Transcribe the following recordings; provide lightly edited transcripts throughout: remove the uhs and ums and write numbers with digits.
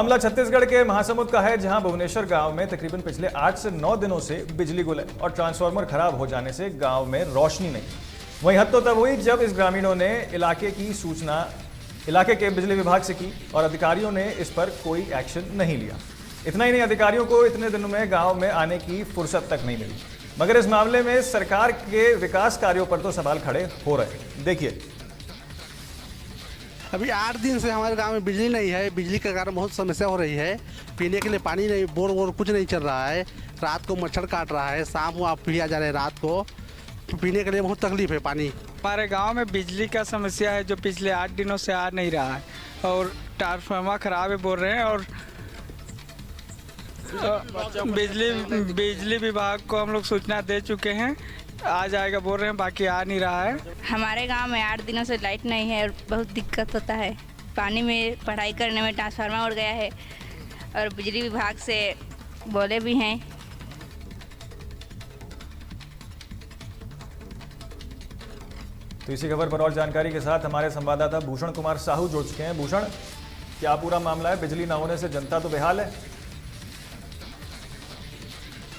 मामला छत्तीसगढ़ के महासमुंद का है, जहां भुवनेश्वर गांव में तकरीबन पिछले 8 से 9 दिनों से बिजली गुल है और ट्रांसफार्मर खराब हो जाने से गांव में रोशनी नहीं। वहीं हद तो तब हुई जब इस ग्रामीणों ने इलाके की सूचना इलाके के बिजली विभाग से की और अधिकारियों ने इस पर कोई एक्शन नहीं लिया। इतना ही नहीं, अधिकारियों को इतने दिनों में गाँव में आने की फुर्सत तक नहीं मिली। मगर इस मामले में सरकार के विकास कार्यों पर तो सवाल खड़े हो रहे हैं। देखिए, अभी 8 दिन से हमारे गांव में बिजली नहीं है। बिजली के कारण बहुत समस्या हो रही है। पीने के लिए पानी नहीं, बोर वोर कुछ नहीं चल रहा है। रात को मच्छर काट रहा है, शाम को आप पी आ जा रहे हैं, रात को पीने के लिए बहुत तकलीफ है पानी। हमारे गांव में बिजली का समस्या है जो पिछले 8 दिनों से आ नहीं रहा है और ट्रांसफार्मर खराब है बोल रहे हैं। और बिजली विभाग को हम लोग सूचना दे चुके हैं, आ जाएगा बोल रहे हैं, बाकी आ नहीं रहा है। हमारे गांव में 8 दिनों से लाइट नहीं है और बहुत दिक्कत होता है। पानी में पढ़ाई करने में ट्रांसफार्मर उड़ गया है और बिजली विभाग से बोले भी हैं। तो इसी खबर पर और जानकारी के साथ हमारे संवाददाता भूषण कुमार साहू जुड़ चुके हैं। भूषण, क्या पूरा मामला है? बिजली न होने से जनता तो बेहाल है।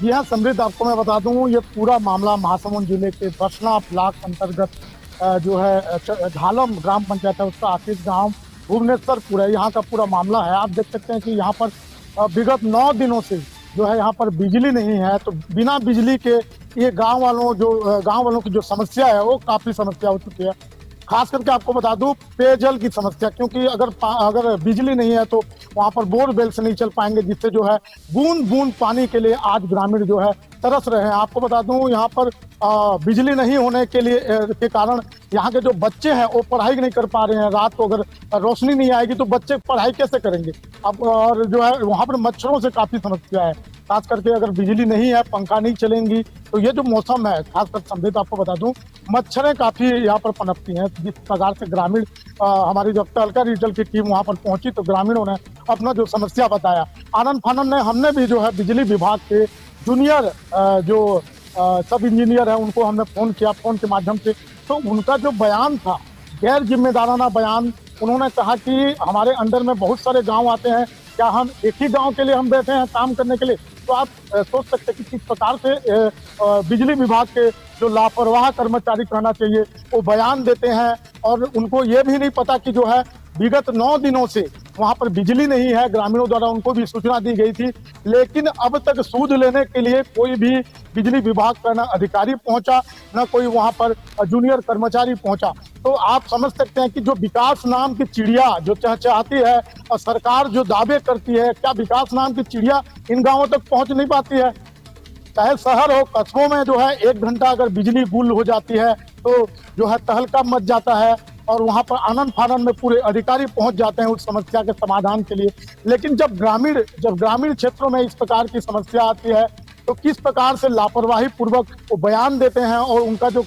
जी हाँ समृद्ध, आपको मैं बता दूं, ये पूरा मामला महासमुंद जिले के बसना ब्लॉक अंतर्गत जो है ढालम ग्राम पंचायत है, उसका आखिर गांव भुवनेश्वरपुर है। यहाँ का पूरा मामला है। आप देख सकते हैं कि यहाँ पर विगत 9 दिनों से जो है यहाँ पर बिजली नहीं है। तो बिना बिजली के ये गांव वालों की जो समस्या है वो काफ़ी समस्या हो चुकी है। खास करके आपको बता दूं, पेयजल की समस्या, क्योंकि अगर बिजली नहीं है तो वहाँ पर बोरवेल से नहीं चल पाएंगे, जिससे जो है बूंद बूंद पानी के लिए आज ग्रामीण जो है तरस रहे हैं। आपको बता दूं, यहाँ पर बिजली नहीं होने के कारण यहाँ के जो बच्चे हैं वो पढ़ाई नहीं कर पा रहे हैं। रात को अगर रोशनी नहीं आएगी तो बच्चे पढ़ाई कैसे करेंगे? अब और जो है वहाँ पर मच्छरों से काफ़ी समस्या है। खास करके अगर बिजली नहीं है, पंखा नहीं चलेंगी तो ये जो मौसम है, खासकर संदेश आपको बता दूं, मच्छरें काफ़ी यहाँ पर पनपती हैं। जिस प्रकार से ग्रामीण हमारी जब तहलका रीजल की टीम वहाँ पर पहुंची तो ग्रामीणों ने अपना जो समस्या बताया। आनंद फानंद ने हमने भी जो है बिजली विभाग के जूनियर जो सब इंजीनियर हैं उनको हमने फ़ोन किया, फ़ोन के माध्यम से। तो उनका जो बयान था, गैर जिम्मेदाराना बयान, उन्होंने कहा कि हमारे अंडर में बहुत सारे गाँव आते हैं, क्या हम एक ही गाँव के लिए हम बैठे हैं काम करने के लिए? तो आप सोच सकते हैं कि किस प्रकार से बिजली विभाग के जो लापरवाह कर्मचारी कहना चाहिए वो बयान देते हैं। और उनको ये भी नहीं पता कि जो है विगत 9 दिनों से वहाँ पर बिजली नहीं है। ग्रामीणों द्वारा उनको भी सूचना दी गई थी, लेकिन अब तक सूद लेने के लिए कोई भी बिजली विभाग का न अधिकारी पहुंचा, न कोई वहाँ पर जूनियर कर्मचारी पहुंचा। तो आप समझ सकते हैं कि जो विकास नाम की चिड़िया जो चहचहाती है और सरकार जो दावे करती है, क्या विकास नाम की चिड़िया इन गाँवों तक पहुँच नहीं पाती है? चाहे शहर हो, कस्बों में जो है 1 घंटा अगर बिजली गुल हो जाती है तो जो है तहलका मच जाता है और वहाँ पर आनंद फानंद में पूरे अधिकारी पहुँच जाते हैं उस समस्या के समाधान के लिए। लेकिन जब ग्रामीण क्षेत्रों में इस प्रकार की समस्या आती है तो किस प्रकार से लापरवाही पूर्वक वो बयान देते हैं और उनका जो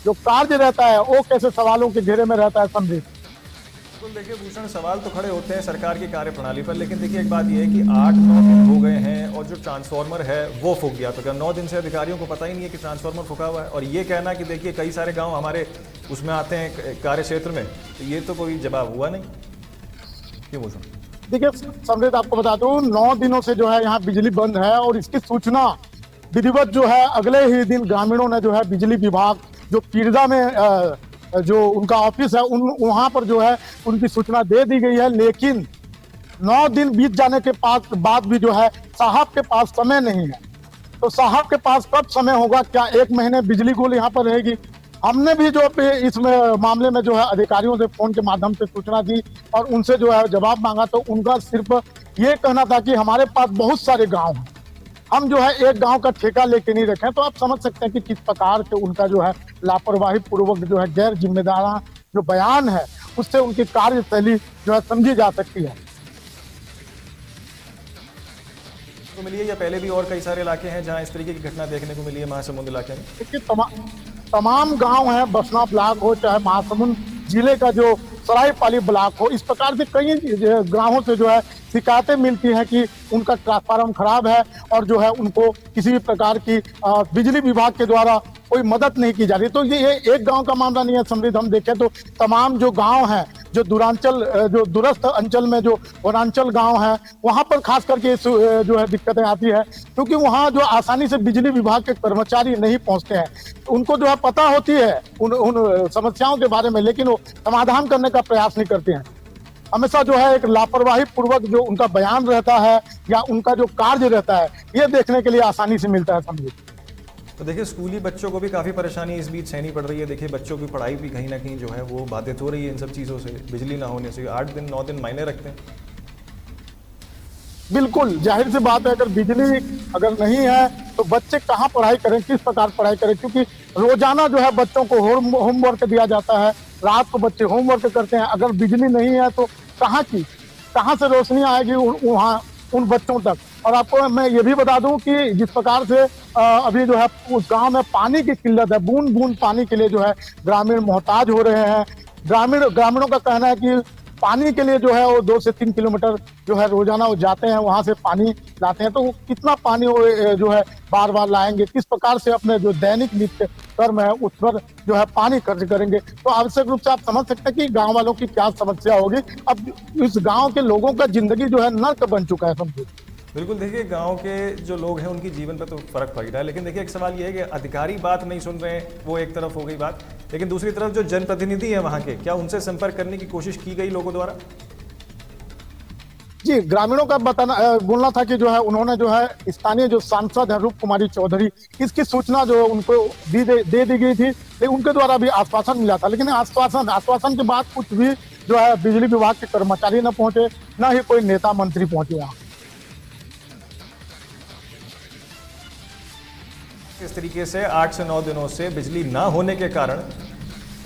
कार्य रहता है वो कैसे सवालों के घेरे में रहता है। समझिए, बिल्कुल। देखिए भूषण, सवाल तो खड़े होते हैं सरकार की कार्यप्रणाली पर, लेकिन देखिए एक बात यह है कि 8-9 दिन हो गए हैं और जो ट्रांसफार्मर है वो फूक गया। तो क्या 9 दिन से अधिकारियों को पता ही नहीं है कि ट्रांसफार्मर फूका हुआ है? और ये कहना कि देखिए कई सारे गांव हमारे उसमें आते हैं कार्य क्षेत्र में, तो ये तो कोई जवाब हुआ नहीं। क्यों भूषण? देखिए समृद्ध, आपको बता दूं, 9 दिनों से जो है यहाँ बिजली बंद है और इसकी सूचना विधिवत जो है अगले ही दिन ग्रामीणों ने जो है बिजली विभाग जो पीरदा में जो उनका ऑफिस है वहाँ पर जो है उनकी सूचना दे दी गई है। लेकिन 9 दिन बीत जाने के बाद भी जो है साहब के पास समय नहीं है। तो साहब के पास कब समय होगा? क्या 1 महीने बिजली गुल यहाँ पर रहेगी? हमने भी जो इस मामले में जो है अधिकारियों से फोन के माध्यम से सूचना दी और उनसे जो है जवाब मांगा, तो उनका सिर्फ ये कहना था कि हमारे पास बहुत सारे गाँव हैं, हम जो है एक गांव का ठेका लेके नहीं रखे। तो आप समझ सकते हैं कि किस प्रकार से उनका जो है लापरवाही पूर्वक जो है गैर जिम्मेदाराना जो बयान है उससे उनकी कार्यशैली जो है समझी जा सकती है। तो मिली है या पहले भी और कई सारे इलाके हैं जहां इस तरीके की घटना देखने को मिली है महासमुंद इलाके में? देखिए तमाम गांव हैं, बसना ब्लॉक हो चाहे महासमुंद जिले का जो सरायपाली ब्लॉक हो, इस प्रकार से कई ग्रामों से जो है शिकायतें मिलती हैं कि उनका ट्रांसफार्मर खराब है और जो है उनको किसी भी प्रकार की बिजली विभाग के द्वारा कोई मदद नहीं की जा रही। तो ये एक गांव का मामला नहीं है समृद्ध, हम देखें तो तमाम जो गांव हैं जो दूरांचल जो दूरस्थ अंचल में जो वनांचल गांव है वहां पर खास करके जो है दिक्कतें आती है, क्योंकि वहां जो आसानी से बिजली विभाग के कर्मचारी नहीं पहुंचते हैं। उनको जो है पता होती है उन समस्याओं के बारे में, लेकिन वो समाधान करने का प्रयास नहीं करते हैं। हमेशा जो है एक लापरवाही पूर्वक जो उनका बयान रहता है या उनका जो कार्य रहता है, ये देखने के लिए आसानी से मिलता है। समझिए तो देखिए स्कूली बच्चों को भी काफ़ी परेशानी इस बीच सहनी पड़ रही है। देखिए बच्चों की पढ़ाई भी कहीं ना कहीं जो है वो बाधित हो रही है इन सब चीज़ों से, बिजली ना होने से। 8 दिन 9 दिन मायने रखते हैं। बिल्कुल जाहिर सी बात है, अगर बिजली अगर नहीं है तो बच्चे कहाँ पढ़ाई करें, किस प्रकार पढ़ाई करें, क्योंकि रोजाना जो है बच्चों को होमवर्क दिया जाता है, रात को बच्चे होमवर्क करते हैं। अगर बिजली नहीं है तो कहाँ से रोशनी आएगी वहाँ उन बच्चों तक। और आपको मैं ये भी बता दूं कि जिस प्रकार से अभी जो है उस गांव में पानी की किल्लत है, बूंद बूंद पानी के लिए जो है ग्रामीण मोहताज हो रहे हैं। ग्रामीणों का कहना है कि पानी के लिए जो है वो 2 से 3 किलोमीटर जो है रोजाना वो जाते हैं, वहां से पानी लाते हैं। तो कितना पानी वो जो है बार बार लाएंगे, किस प्रकार से अपने जो दैनिक नित्य कर्म है उस पर जो है पानी खर्च करेंगे। तो आवश्यक रूप से आप समझ सकते हैं कि गांव वालों की क्या समस्या होगी। अब इस गांव के लोगों का जिंदगी जो है नर्क बन चुका है। समझिए बिल्कुल, देखिए गांव के जो लोग हैं उनकी जीवन पर तो फर्क पड़ रहा है, लेकिन देखिए एक सवाल ये है कि अधिकारी बात नहीं सुन रहे हैं, वो एक तरफ हो गई बात, लेकिन दूसरी तरफ जो जनप्रतिनिधि है वहां के, क्या उनसे संपर्क करने की कोशिश की गई लोगों द्वारा? जी, ग्रामीणों का बोलना था कि जो है उन्होंने जो है स्थानीय जो सांसद है रूप कुमारी चौधरी, इसकी सूचना जो उनको दे दी गई थी, लेकिन उनके द्वारा भी आश्वासन मिला था। लेकिन आश्वासन के बाद कुछ भी जो है बिजली विभाग के कर्मचारी न पहुंचे, न ही कोई नेता मंत्री पहुंचे यहाँ। इस तरीके से 8 से 9 दिनों से बिजली ना होने के कारण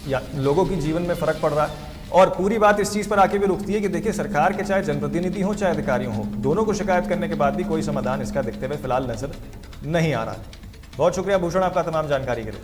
या लोगों की जीवन में फर्क पड़ रहा है। और पूरी बात इस चीज़ पर आके भी रुकती है कि देखिए सरकार के चाहे जनप्रतिनिधि हो चाहे अधिकारी हो, दोनों को शिकायत करने के बाद भी कोई समाधान इसका दिखते हुए फिलहाल नजर नहीं आ रहा है। बहुत शुक्रिया भूषण आपका तमाम जानकारी के लिए।